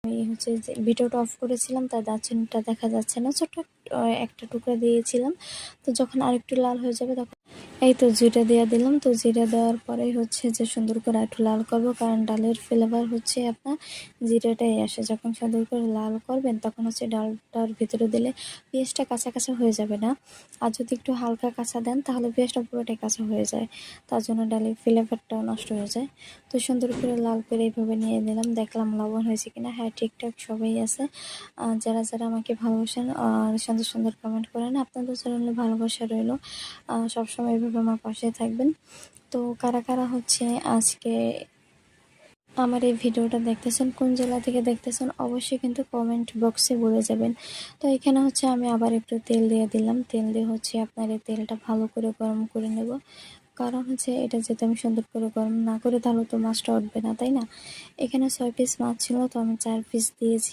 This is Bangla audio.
আমি হচ্ছে যে ভিডিওটা অফ করেছিলাম, তাই দারচিনিটা দেখা যাচ্ছে না, ছোট্ট একটা টুকরা দিয়েছিলাম। তো যখন আরেকটু লাল হয়ে যাবে তখন এই তো জিরা দিয়ে দিলাম। তো জিরা দেওয়ার পরেই হচ্ছে যে সুন্দর করে একটু লাল করবো, কারণ ডালের ফ্লেভার হচ্ছে আপনার জিরাটাই আসে। যখন সুন্দর করে লাল করবেন তখন হচ্ছে ডালটার ভিতরে দিলে পেঁয়াজটা কাঁচা কাঁচা হয়ে যাবে না। আর যদি একটু হালকা কাঁচা দেন তাহলে পেঁয়াজটা পুরোটাই কাঁচা হয়ে যায়, তার জন্য ডালের ফ্লেভারটাও নষ্ট হয়ে যায়। তো সুন্দর করে লাল করে এইভাবে নিয়ে নিলাম, দেখলাম লবণ হয়েছে কিনা। হ্যাঁ, ঠিকঠাক সবাই আছে। যারা যারা আমাকে ভালোবাসেন আর সুন্দর সুন্দর কমেন্ট করেন, আপনাদের জন্য ভালোবাসা রইল। সবসময় এইভাবে আমার পাশে থাকবেন। তো কারা কারা হচ্ছে আজকে আমার এই ভিডিওটা দেখতেছেন, কোন জেলা থেকে দেখতেছেন অবশ্যই কিন্তু কমেন্ট বক্সে বলে যাবেন। তো এখানে হচ্ছে আমি আবার একটু তেল দিয়ে দিলাম। তেল দিয়ে হচ্ছে আপনার এই তেলটা ভালো করে গরম করে নেব, কারণ হচ্ছে এটা যেহেতু আমি সুন্দর করে গরম না করে তাহলে তো মাছটা উঠবে না, তাই না? এখানে 6 পিস মাছ ছিল, তো আমি 4 পিস দিয়েছি।